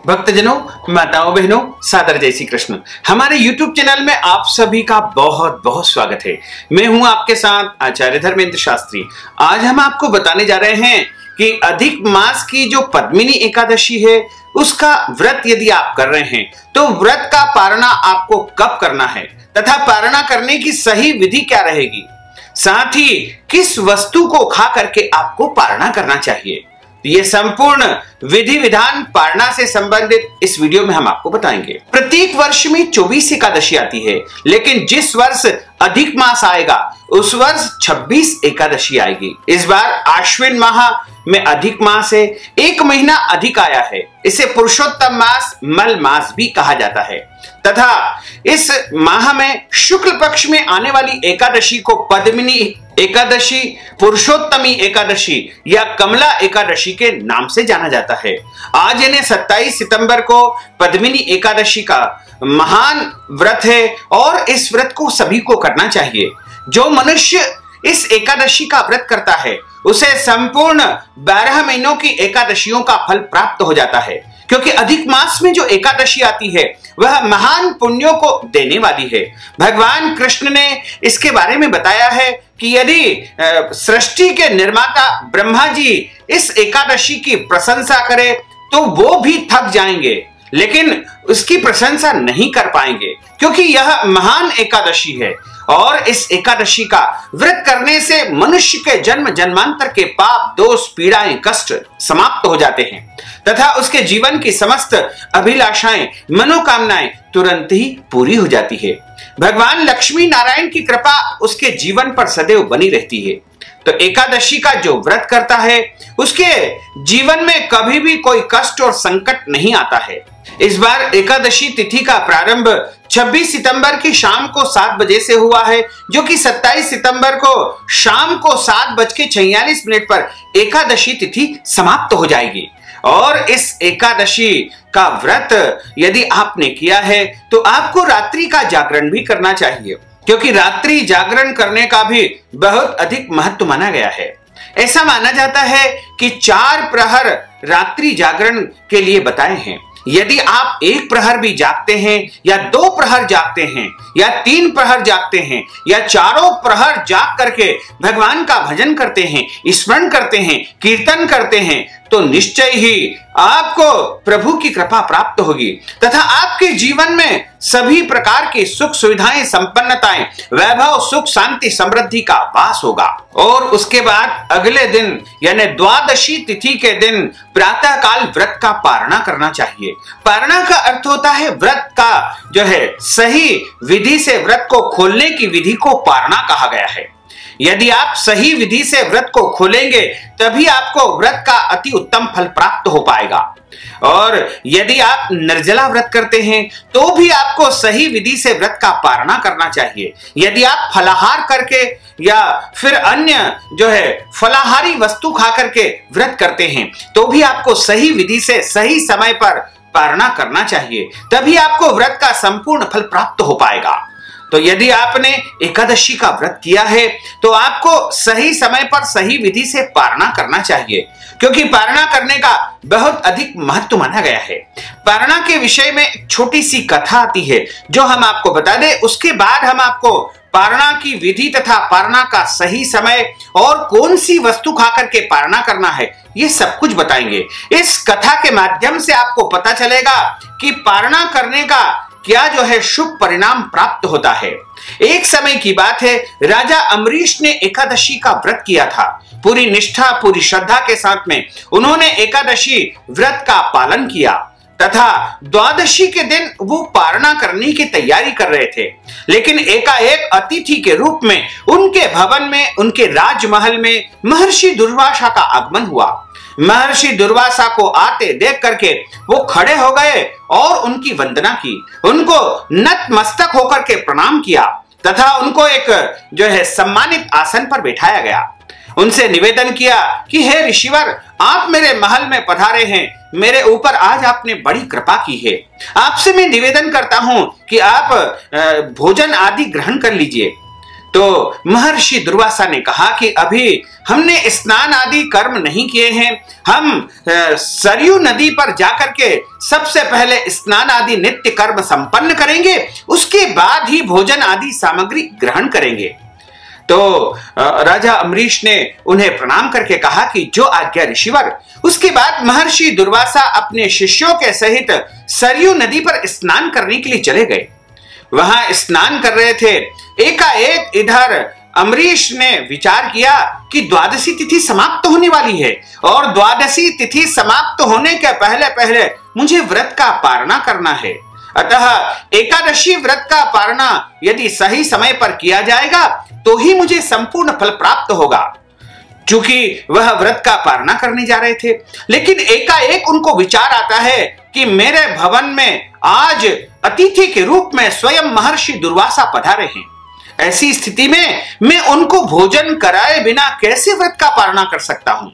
भक्तजनों, माताओं, बहनों, सादर जय श्री कृष्ण। हमारे YouTube चैनल में आप सभी का बहुत बहुत स्वागत है। मैं हूं आपके साथ आचार्य धर्मेंद्र शास्त्री। आज हम आपको बताने जा रहे हैं कि अधिक मास की जो पद्मिनी एकादशी है उसका व्रत यदि आप कर रहे हैं तो व्रत का पारणा आपको कब करना है तथा पारणा करने की सही विधि क्या रहेगी, साथ ही किस वस्तु को खा करके आपको पारणा करना चाहिए। ये संपूर्ण विधि विधान पारणा से संबंधित इस वीडियो में हम आपको बताएंगे। प्रत्येक वर्ष में 24 एकादशी आती है, लेकिन जिस वर्ष अधिक मास आएगा उस वर्ष 26 एकादशी आएगी। इस बार आश्विन माह में अधिक मास है, एक महीना अधिक आया है। इसे पुरुषोत्तम मास, मल मास भी कहा जाता है तथा इस माह में शुक्ल पक्ष में आने वाली एकादशी को पद्मिनी एकादशी, पुरुषोत्तमी एकादशी या कमला एकादशी के नाम से जाना जाता है। आज यानी 27 सितंबर को पद्मिनी एकादशी का महान व्रत है और इस व्रत को सभी को करना चाहिए। जो मनुष्य इस एकादशी का व्रत करता है उसे संपूर्ण 12 महीनों की एकादशियों का फल प्राप्त हो जाता है, क्योंकि अधिक मास में जो एकादशी आती है वह महान पुण्यों को देने वाली है। भगवान कृष्ण ने इसके बारे में बताया है कि यदि सृष्टि के निर्माता ब्रह्मा जी इस एकादशी की प्रशंसा करें तो वो भी थक जाएंगे, लेकिन उसकी प्रशंसा नहीं कर पाएंगे, क्योंकि यह महान एकादशी है और इस एकादशी का व्रत करने से मनुष्य के जन्म जन्मांतर के पाप, दोष, पीड़ाएं, कष्ट समाप्त हो जाते हैं तथा उसके जीवन की समस्त अभिलाषाएं, मनोकामनाएं तुरंत ही पूरी हो जाती है। भगवान लक्ष्मी नारायण की कृपा उसके जीवन पर सदैव बनी रहती है। तो एकादशी का जो व्रत करता है उसके जीवन में कभी भी कोई कष्ट और संकट नहीं आता है। इस बार एकादशी तिथि का प्रारंभ 26 सितंबर की शाम को 7 बजे से हुआ है, जो कि 27 सितंबर को शाम को 7:46 पर एकादशी तिथि समाप्त हो जाएगी। और इस एकादशी का व्रत यदि आपने किया है तो आपको रात्रि का जागरण भी करना चाहिए, क्योंकि रात्रि जागरण करने का भी बहुत अधिक महत्व माना गया है। ऐसा माना जाता है कि 4 प्रहर रात्रि जागरण के लिए बताए हैं। यदि आप 1 प्रहर भी जागते हैं या 2 प्रहर जागते हैं या 3 प्रहर जागते हैं या 4 प्रहर जाग करके भगवान का भजन करते हैं, स्मरण करते हैं, कीर्तन करते हैं, तो निश्चय ही आपको प्रभु की कृपा प्राप्त होगी तथा आपके जीवन में सभी प्रकार की सुख सुविधाएं, संपन्नताएं, वैभव, सुख, शांति, समृद्धि का वास होगा। और उसके बाद अगले दिन यानी द्वादशी तिथि के दिन प्रातः काल व्रत का पारणा करना चाहिए। पारणा का अर्थ होता है व्रत का जो है सही विधि से व्रत को खोलने की विधि को पारणा कहा गया है। यदि आप सही विधि से व्रत को खोलेंगे तभी आपको व्रत का अति उत्तम फल प्राप्त हो पाएगा। और यदि आप निर्जला व्रत करते हैं तो भी आपको सही विधि से व्रत का पारणा करना चाहिए। यदि आप फलाहार करके या फिर अन्य जो है फलाहारी वस्तु खा करके व्रत करते हैं तो भी आपको सही विधि से सही समय पर पारणा करना चाहिए, तभी आपको व्रत का संपूर्ण फल प्राप्त हो पाएगा। तो यदि आपने एकादशी का व्रत किया है तो आपको सही समय पर सही विधि से पारणा करना चाहिए, क्योंकि पारणा करने का बहुत अधिक महत्व माना गया है। पारणा के विषय में एक छोटी सी कथा आती है जो हम आपको बता दें, उसके बाद हम आपको पारणा की विधि तथा पारणा का सही समय और कौन सी वस्तु खाकर के पारणा करना है ये सब कुछ बताएंगे। इस कथा के माध्यम से आपको पता चलेगा कि पारणा करने का क्या जो है शुभ परिणाम प्राप्त होता है। एक समय की बात है, राजा अम्बरीश ने एकादशी का व्रत किया था। पूरी निष्ठा, पूरी श्रद्धा के साथ में उन्होंने एकादशी व्रत का पालन किया तथा द्वादशी के दिन वो पारणा करने की तैयारी कर रहे थे, लेकिन एकाएक अतिथि के रूप में उनके भवन में, उनके राजमहल में महर्षि दुर्वासा का आगमन हुआ। महर्षि दुर्वासा को आते देख करके वो खड़े हो गए और उनकी वंदना की, उनको नतमस्तक होकर के प्रणाम किया तथा उनको एक जो है सम्मानित आसन पर बैठाया गया। उनसे निवेदन किया कि हे ऋषिवर, आप मेरे महल में पधारे हैं, मेरे ऊपर आज आपने बड़ी कृपा की है। आपसे मैं निवेदन करता हूं कि आप भोजन आदि ग्रहण कर लीजिए। तो महर्षि दुर्वासा ने कहा कि अभी हमने स्नान आदि कर्म नहीं किए हैं, हम सरयू नदी पर जाकर के सबसे पहले स्नान आदि नित्य कर्म संपन्न करेंगे, उसके बाद ही भोजन आदि सामग्री ग्रहण करेंगे। तो राजा अम्बरीश ने उन्हें प्रणाम करके कहा कि जो आज्ञा ऋषिवर। उसके बाद महर्षि दुर्वासा अपने शिष्यों के सहित सरयू नदी पर स्नान करने के लिए चले गए। वहां स्नान कर रहे थे, एकाएक इधर अम्बरीश ने विचार किया कि द्वादशी तिथि समाप्त होने वाली है और द्वादशी तिथि समाप्त होने के पहले पहले मुझे व्रत का पारणा करना है। अतः एकादशी व्रत का पारणा यदि सही समय पर किया जाएगा तो ही मुझे संपूर्ण फल प्राप्त होगा। चूंकि वह व्रत का पारणा करने जा रहे थे, लेकिन एकाएक उनको विचार आता है कि मेरे भवन में आज अतिथि के रूप में स्वयं महर्षि दुर्वासा पधारे हैं। ऐसी स्थिति में मैं उनको भोजन कराए बिना कैसे व्रत का पारणा कर सकता हूं।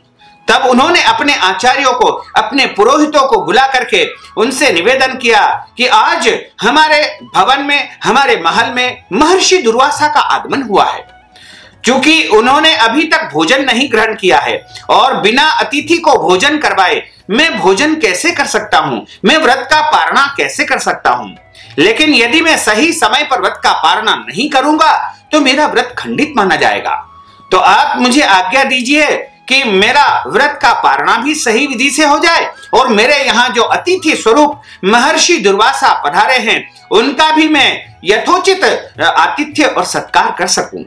तब उन्होंने अपने आचार्यों को, अपने पुरोहितों को बुला करके उनसे निवेदन किया कि आज हमारे भवन में, हमारे महल में महर्षि दुर्वासा का आगमन हुआ है। क्योंकि उन्होंने अभी तक भोजन नहीं ग्रहण किया है और बिना अतिथि को भोजन करवाए मैं भोजन कैसे कर सकता हूं, मैं व्रत का पारणा कैसे कर सकता हूं। लेकिन यदि मैं सही समय पर व्रत का पारणा नहीं करूंगा तो मेरा व्रत खंडित माना जाएगा। तो आप मुझे आज्ञा दीजिए कि मेरा व्रत का पारणा भी सही विधि से हो जाए और मेरे यहाँ जो अतिथि स्वरूप महर्षि दुर्वासा पधारे हैं उनका भी मैं यथोचित आतिथ्य और सत्कार कर सकूं।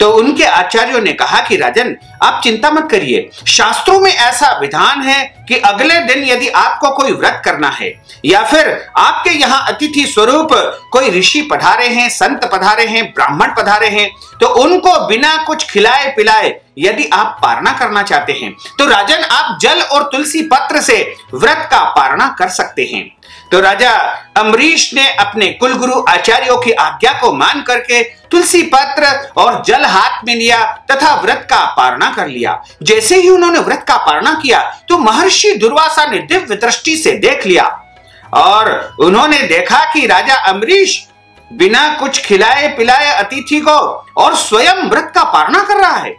तो उनके आचार्यों ने कहा कि राजन, आप चिंता मत करिए, शास्त्रों में ऐसा विधान है कि अगले दिन यदि आपको कोई व्रत करना है या फिर आपके यहाँ अतिथि स्वरूप कोई ऋषि पधारे हैं, संत पधारे हैं, ब्राह्मण पधारे हैं, तो उनको बिना कुछ खिलाए पिलाए यदि आप पारणा करना चाहते हैं तो राजन आप जल और तुलसी पत्र से व्रत का पारणा कर सकते हैं। तो राजा अम्बरीश ने अपने कुलगुरु आचार्यों की आज्ञा को मान करके तुलसी पत्र और जल हाथ में लिया तथा व्रत का पारणा कर लिया। जैसे ही उन्होंने व्रत का पारणा किया तो महर्षि दुर्वासा ने दिव्य दृष्टि से देख लिया और उन्होंने देखा कि राजा अम्बरीश बिना कुछ खिलाए पिलाए अतिथि को और स्वयं व्रत का पारणा कर रहा है।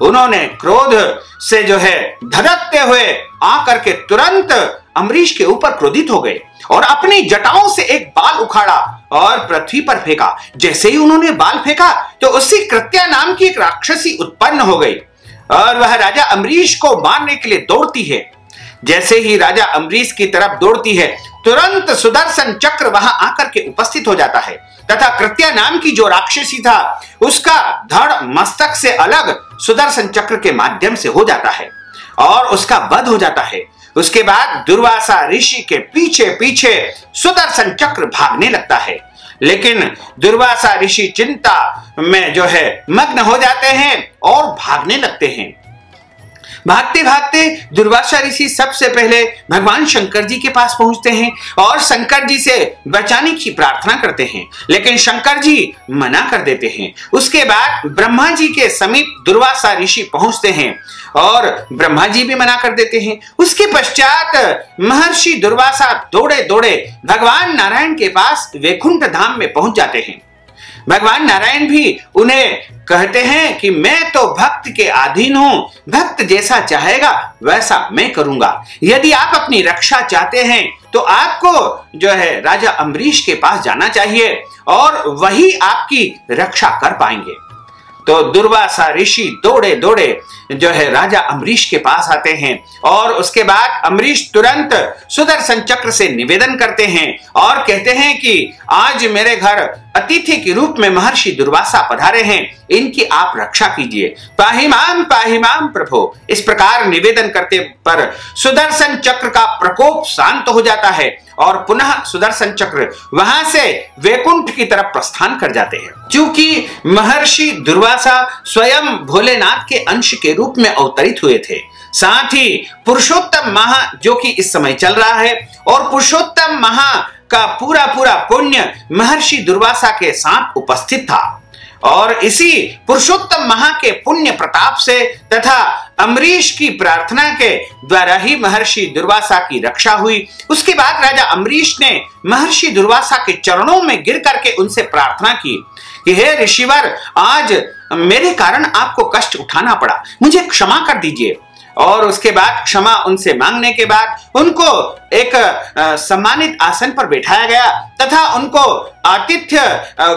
उन्होंने क्रोध से जो है धड़कते हुए आकर के तुरंत अम्बरीश के ऊपर क्रोधित हो गए और अपनी जटाओं से एक बाल उखाड़ा और पृथ्वी पर फेंका। जैसे ही उन्होंने बाल फेंका तो उससे कृत्या नाम की एक राक्षसी उत्पन्न हो गई और वह राजा अम्बरीश को मारने के लिए दौड़ती है। जैसे ही राजा अम्बरीश की तरफ दौड़ती है तुरंत सुदर्शन चक्र वहां आकर के उपस्थित हो जाता है तथा कृत्या नाम की जो राक्षसी था उसका धड़ मस्तक से अलग सुदर्शन चक्र के माध्यम से हो जाता है और उसका वध हो जाता है। उसके बाद दुर्वासा ऋषि के पीछे पीछे सुदर्शन चक्र भागने लगता है, लेकिन दुर्वासा ऋषि चिंता में जो है मग्न हो जाते हैं और भागने लगते हैं। भागते भागते दुर्वासा ऋषि सबसे पहले भगवान शंकर जी के पास पहुंचते हैं और शंकर जी से बचाने की प्रार्थना करते हैं, लेकिन शंकर जी मना कर देते हैं। उसके बाद ब्रह्मा जी के समीप दुर्वासा ऋषि पहुंचते हैं और ब्रह्मा जी भी मना कर देते हैं। उसके पश्चात महर्षि दुर्वासा दौड़े दौड़े भगवान नारायण के पास वैकुंठ धाम में पहुंच जाते हैं। भगवान नारायण भी उन्हें कहते हैं कि मैं तो भक्त के अधीन हूं, भक्त जैसा चाहेगा वैसा मैं करूंगा। यदि आप अपनी रक्षा चाहते हैं तो आपको जो है राजा अम्बरीश के पास जाना चाहिए और वही आपकी रक्षा कर पाएंगे। तो दुर्वासा ऋषि दौड़े दौड़े जो है राजा अम्बरीश के पास आते हैं और उसके बाद अम्बरीश तुरंत सुदर्शन चक्र से निवेदन करते हैं और कहते हैं कि आज मेरे घर अतिथि के रूप में महर्षि दुर्वासा पधारे हैं, इनकी आप रक्षा कीजिए, पाहि माम प्रभो। इस प्रकार निवेदन करते पर सुदर्शन चक्र का प्रकोप शांत हो जाता है और पुनः सुदर्शन चक्र वहां से वैकुंठ की तरफ प्रस्थान कर जाते हैं। क्योंकि महर्षि दुर्वासा स्वयं भोलेनाथ के अंश के रूप में अवतरित हुए थे, साथ ही पुरुषोत्तम माह जो कि इस समय चल रहा है और पुरुषोत्तम माह का पूरा पूरा पुण्य महर्षि दुर्वासा के साथ उपस्थित था और इसी पुरुषोत्तम महा के पुण्य प्रताप से तथा अम्बरीश की प्रार्थना के द्वारा ही महर्षि दुर्वासा की रक्षा हुई। उसके बाद राजा अम्बरीश ने महर्षि दुर्वासा के चरणों में गिर करके उनसे प्रार्थना की कि हे ऋषिवर, आज मेरे कारण आपको कष्ट उठाना पड़ा, मुझे क्षमा कर दीजिए। और उसके बाद क्षमा उनसे मांगने के बाद उनको एक सम्मानित आसन पर बैठाया गया तथा उनको आतिथ्य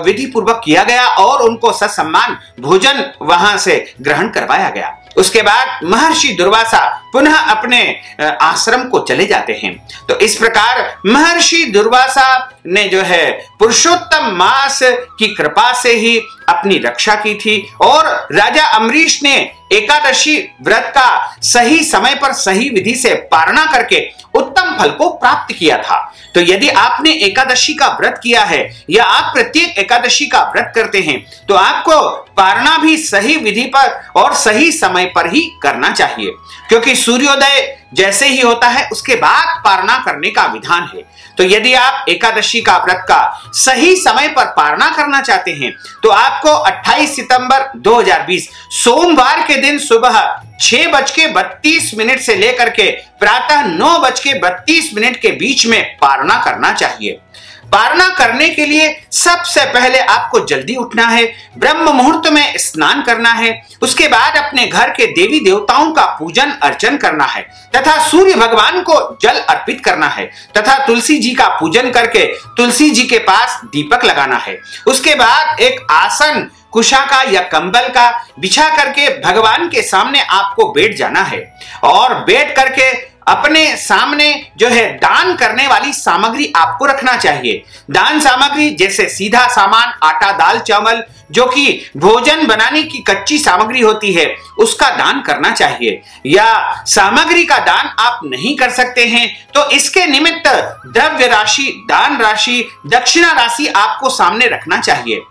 विधि पूर्वक किया गया और उनको ससम्मान भोजन वहां से ग्रहण करवाया गया। उसके बाद महर्षि दुर्वासा पुनः अपने आश्रम को चले जाते हैं। तो इस प्रकार महर्षि दुर्वासा ने जो है पुरुषोत्तम मास की कृपा से ही अपनी रक्षा की थी और राजा अम्बरीश ने एकादशी व्रत का सही समय पर सही विधि से पारणा करके उत्तम फल को प्राप्त किया था। तो यदि आपने एकादशी का व्रत किया है या आप प्रत्येक एकादशी का व्रत करते हैं तो आपको पारणा भी सही विधि पर और सही समय पर ही करना चाहिए, क्योंकि सूर्योदय जैसे ही होता है उसके बाद पारणा करने का विधान है। तो यदि आप एकादशी का व्रत का सही समय पर पारणा करना चाहते हैं तो आपको 28 सितंबर 2020 सोमवार के दिन सुबह 6:32 से लेकर के प्रातः 9:32 के बीच में पारणा करना चाहिए। पारणा करने के लिए सबसे पहले आपको जल्दी उठना है, ब्रह्म मुहूर्त में स्नान करना है, उसके बाद अपने घर के देवी देवताओं का पूजन अर्चन करना है तथा सूर्य भगवान को जल अर्पित करना है तथा तुलसी जी का पूजन करके तुलसी जी के पास दीपक लगाना है। उसके बाद एक आसन कुशा का या कंबल का बिछा करके भगवान के सामने आपको बैठ जाना है और बैठ करके अपने सामने जो है दान करने वाली सामग्री आपको रखना चाहिए। दान सामग्री जैसे सीधा सामान, आटा, दाल, चावल, जो कि भोजन बनाने की कच्ची सामग्री होती है, उसका दान करना चाहिए। या सामग्री का दान आप नहीं कर सकते हैं तो इसके निमित्त द्रव्य राशि, दान राशि, दक्षिणा राशि आपको सामने रखना चाहिए।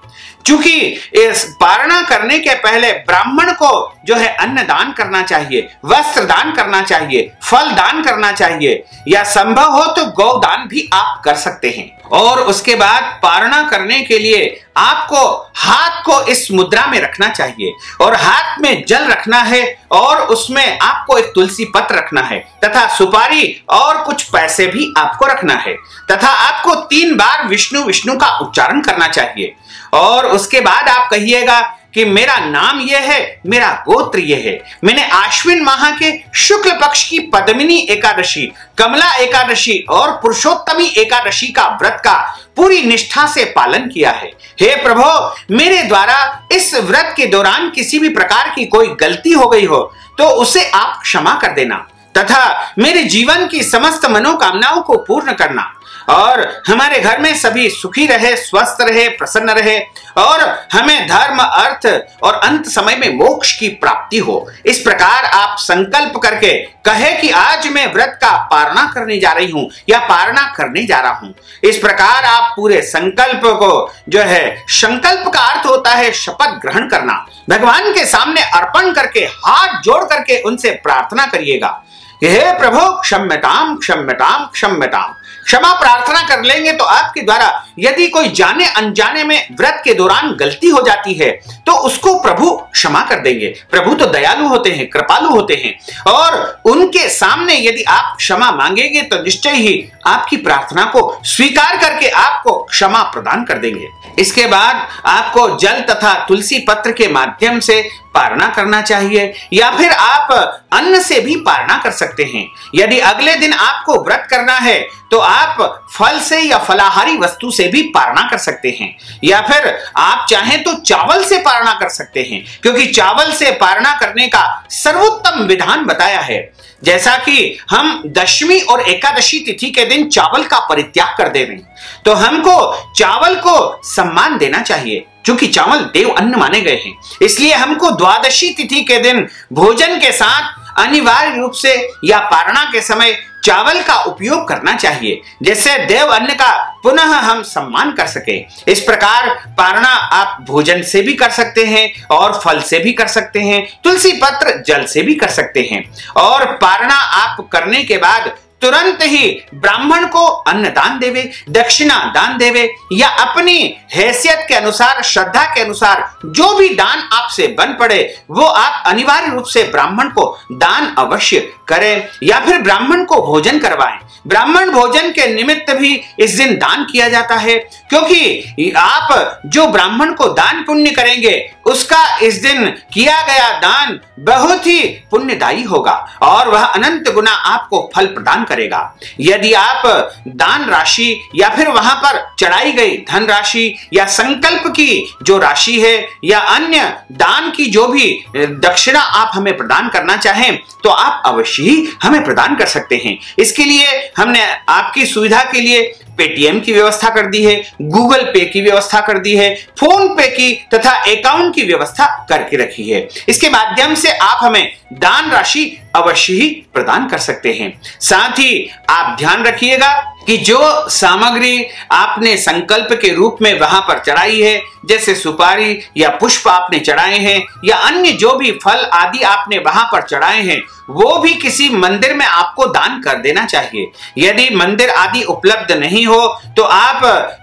क्योंकि इस पारणा करने के पहले ब्राह्मण को जो है अन्न दान करना चाहिए, वस्त्र दान करना चाहिए, फल दान करना चाहिए, या संभव हो तो गौ दान भी आप कर सकते हैं। और उसके बाद पारणा करने के लिए आपको हाथ को इस मुद्रा में रखना चाहिए और हाथ में जल रखना है और उसमें आपको एक तुलसी पत्र रखना है तथा सुपारी और कुछ पैसे भी आपको रखना है तथा आपको 3 बार विष्णु विष्णु का उच्चारण करना चाहिए। और उसके बाद आप कहिएगा कि मेरा नाम यह है, मेरा गोत्र यह है, मैंने आश्विन माह के शुक्ल पक्ष की पद्मिनी एकादशी, कमला एकादशी और पुरुषोत्तमी एकादशी का व्रत का पूरी निष्ठा से पालन किया है। हे प्रभु, मेरे द्वारा इस व्रत के दौरान किसी भी प्रकार की कोई गलती हो गई हो तो उसे आप क्षमा कर देना तथा मेरे जीवन की समस्त मनोकामनाओं को पूर्ण करना और हमारे घर में सभी सुखी रहे, स्वस्थ रहे, प्रसन्न रहे और हमें धर्म, अर्थ और अंत समय में मोक्ष की प्राप्ति हो। इस प्रकार आप संकल्प करके कहे कि आज मैं व्रत का पारणा करने जा रही हूं या पारणा करने जा रहा हूं। इस प्रकार आप पूरे संकल्प को जो है, संकल्प का अर्थ होता है शपथ ग्रहण करना, भगवान के सामने अर्पण करके हाथ जोड़ करके उनसे प्रार्थना करिएगा, हे प्रभु क्षम्यताम क्षम्यताम क्षम्यताम। क्षमा प्रार्थना कर लेंगे तो आपके द्वारा यदि कोई जाने अनजाने में व्रत के दौरान गलती हो जाती है तो उसको प्रभु क्षमा कर देंगे। प्रभु तो दयालु होते हैं, कृपालु होते हैं और उनके सामने यदि आप क्षमा मांगेंगे तो निश्चय ही आपकी प्रार्थना को स्वीकार करके आपको क्षमा प्रदान कर देंगे। इसके बाद आपको जल तथा तुलसी पत्र के माध्यम से पारणा करना चाहिए या फिर आप अन्न से भी पारणा कर सकते हैं। यदि अगले दिन आपको व्रत करना है तो आप फल से या फलाहारी वस्तु से भी पारणा कर सकते हैं या फिर आप चाहें तो चावल से पारणा कर सकते हैं, क्योंकि चावल से पारणा करने का सर्वोत्तम विधान बताया है। जैसा कि हम दशमी और एकादशी तिथि के दिन चावल का परित्याग कर दे रहे हैं तो हमको चावल को सम्मान देना चाहिए, क्योंकि चावल देव अन्न माने गए हैं। इसलिए हमको द्वादशी तिथि के दिन भोजन के साथ अनिवार्य रूप से या पारणा के समय चावल का उपयोग करना चाहिए, जिससे देव अन्न का पुनः हम सम्मान कर सके। इस प्रकार पारणा आप भोजन से भी कर सकते हैं और फल से भी कर सकते हैं, तुलसी पत्र जल से भी कर सकते हैं। और पारणा आप करने के बाद तुरंत ही ब्राह्मण को अन्न दान देवे, दक्षिणा दान देवे, या अपनी हैसियत के अनुसार, श्रद्धा के अनुसार जो भी दान आपसे बन पड़े वो आप अनिवार्य रूप से ब्राह्मण को दान अवश्य करें, या फिर ब्राह्मण को भोजन करवाएं। ब्राह्मण भोजन के निमित्त भी इस दिन दान किया जाता है, क्योंकि आप जो ब्राह्मण को दान पुण्य करेंगे उसका इस दिन किया गया दान बहुत ही पुण्यदायी होगा और वह अनंत गुना आपको फल प्रदान करेगा। यदि आप दान राशि या फिर वहां पर चढ़ाई गई धन राशि या संकल्प की जो राशि है या अन्य दान की जो भी दक्षिणा आप हमें प्रदान करना चाहें तो आप अवश्य ही हमें प्रदान कर सकते हैं। इसके लिए हमने आपकी सुविधा के लिए पेटीएम की व्यवस्था कर दी है, गूगल पे की व्यवस्था कर दी है, फोन पे की तथा अकाउंट की व्यवस्था करके रखी है। इसके माध्यम से आप हमें दान राशि अवश्य ही प्रदान कर सकते हैं। साथ ही आप ध्यान रखिएगा कि जो सामग्री आपने संकल्प के रूप में वहां पर चढ़ाई है, जैसे सुपारी या पुष्प आपने चढ़ाए हैं या अन्य जो भी फल आदि आपने वहां पर चढ़ाए हैं, वो भी किसी मंदिर में आपको दान कर देना चाहिए। यदि मंदिर आदि उपलब्ध नहीं हो तो आप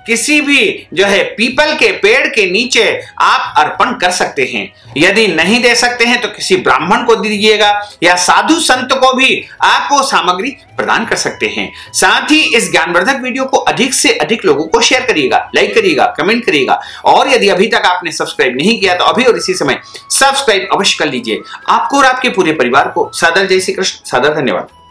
किसी भी जो है पीपल के पेड़ के नीचे आप अर्पण कर सकते हैं। यदि नहीं दे सकते हैं तो किसी ब्राह्मण को दीजिएगा या साधु संत को भी आप वो सामग्री प्रदान कर सकते हैं। साथ ही इस ज्ञानवर्धक वीडियो को अधिक से अधिक लोगों को शेयर करिएगा, लाइक करिएगा, कमेंट करिएगा, और यदि अभी तक आपने सब्सक्राइब नहीं किया तो अभी और इसी समय सब्सक्राइब अवश्य कर लीजिए। आपको और आपके पूरे परिवार को सादर जय श्री कृष्ण, सादर धन्यवाद।